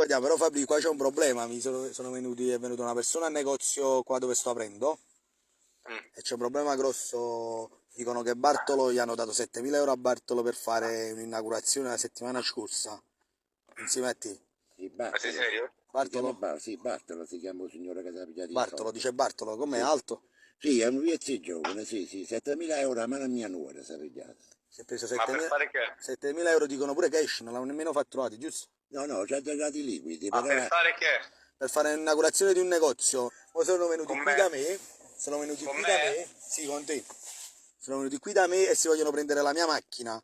vediamo, però Fabri, qua c'è un problema, è venuta una persona al negozio qua dove sto aprendo e c'è un problema grosso, dicono che Bartolo, gli hanno dato 7.000 euro a Bartolo per fare un'inaugurazione la settimana scorsa, insieme a te. Sì, Ma sei serio? Bartolo? Sì, Bartolo si chiama il signore che si è pigliato. Bartolo, dice Bartolo, com'è, sì. Alto? Sì, è un ragazzo giovane, sì, 7.000 euro a mano mia nuora si è pigliato. Si è preso Ma per fare che? 7.000 euro, dicono pure cash, non l'hanno nemmeno fatturati, giusto? No, c'ha dei liquidi. Ma per fare che? Per fare un'inaugurazione di un negozio. Poi sono venuti Con qui me? da me, sono venuti Con qui me? da me, sì, con te. Sono venuti qui da me e si vogliono prendere la mia macchina.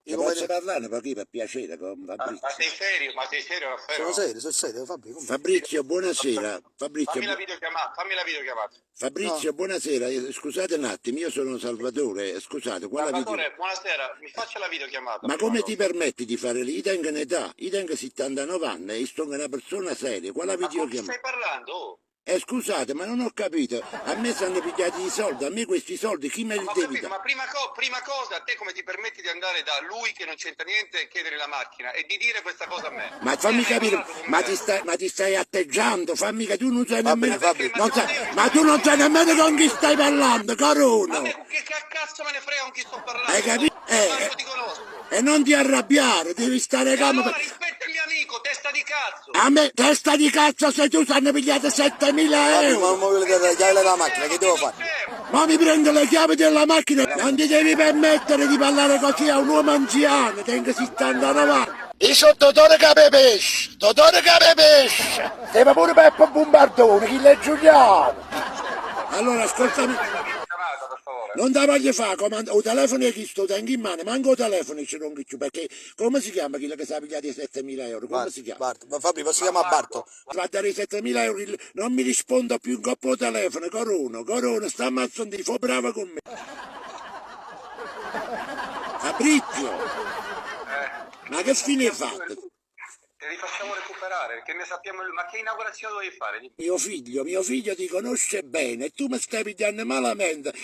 Io posso parlare per piacere con Fabrizio? Ma sei serio? Ma sei serio, Raffaele? Sono serio, Fabio. Fabrizio, buonasera. Fammi la videochiamata. Fabrizio, buonasera. Scusate un attimo, io sono Salvatore. Scusate, Salvatore, buonasera, mi faccia la videochiamata. Ma come ti permetti di fare lì? Io tengo un'età, io tengo 79 anni e sono una persona seria. Quale Ma con chi videochiamata? stai parlando? Oh? Scusate, ma non ho capito. A me stanno pigliati i soldi, a me questi soldi chi me li devi dare? Ma prima cosa, a te come ti permetti di andare da lui che non c'entra niente e chiedere la macchina e di dire questa cosa a me? Ma fammi capire, ma ti stai atteggiando, fammi che tu non sai nemmeno. Ma tu non sai nemmeno con chi stai parlando, Corona! Ma che cazzo me ne frega con chi sto parlando? Hai capito? Io ti conosco. E non ti arrabbiare, devi stare calmo. Allora rispetta il mio amico, testa di cazzo! A me, testa di cazzo, se tu stanno pigliate 7.000 euro! Ma vuole dare le chiavi della macchina, che devo fare? Ma mi prendo le chiavi della macchina, non ti devi permettere di parlare così a un uomo anziano, tengo 79 anni. Io sono Totore Capepesce, Siamo pure Peppo Bombardone, chi è Giuliano. Allora, ascoltami. Non te voglio fare, o telefono è chi sto tengo in mano, manco il telefono ce l'ho più, perché come si chiama quello che si ha pigliato i 7.000 euro? Come si chiama? Barto. Ma Fabri, posso chiamare Barto? Va a dare i 7.000 euro, non mi rispondo più in coppa al telefono, Corona, sta ammazzando, fa brava con me. Fabrizio, ma che fine hai fatto? Te li facciamo recuperare, perché ne sappiamo... Ma che inaugurazione dovevi fare? Mio figlio ti conosce bene e tu mi stai pigliando malamente. Ti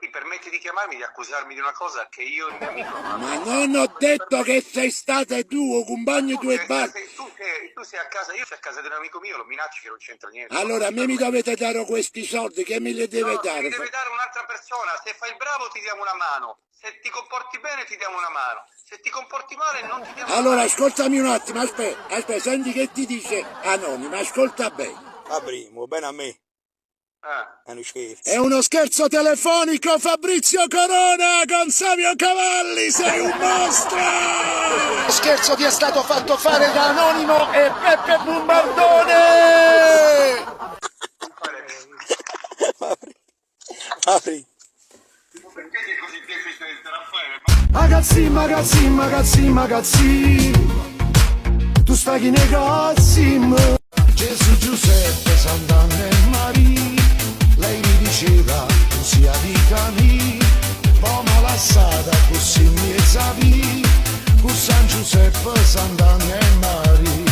permetti di chiamarmi, di accusarmi di una cosa che io e il mio amico... Ma non ho detto che sei stata tu o compagno tu e basta. Tu sei a casa, io sono a casa di un amico mio, lo minacci che non c'entra niente. Allora a me mi dovete dare questi soldi, che me li deve dare? Mi deve dare un'altra persona, se fai il bravo ti diamo una mano, se ti comporti bene ti diamo una mano, se ti comporti male non ti diamo una mano. Allora ascoltami un attimo, aspetta, senti che ti dice Anonimo, ascolta bene. Fabri, va bene a me. È uno scherzo. È uno scherzo telefonico, Fabrizio Corona con Savio Cavalli, sei un mostro! Lo scherzo ti è stato fatto fare da Anonimo e Peppe Bombardone! Fabri. Perché sei così deficiente, Raffaele? Magazzi, tu stai in negozi, Gesù Giuseppe Sant'Anna e Maria, lei mi diceva tu sia vita mia, poi mi lasciata così mi sapi, con San Giuseppe Sant'Anna e Maria.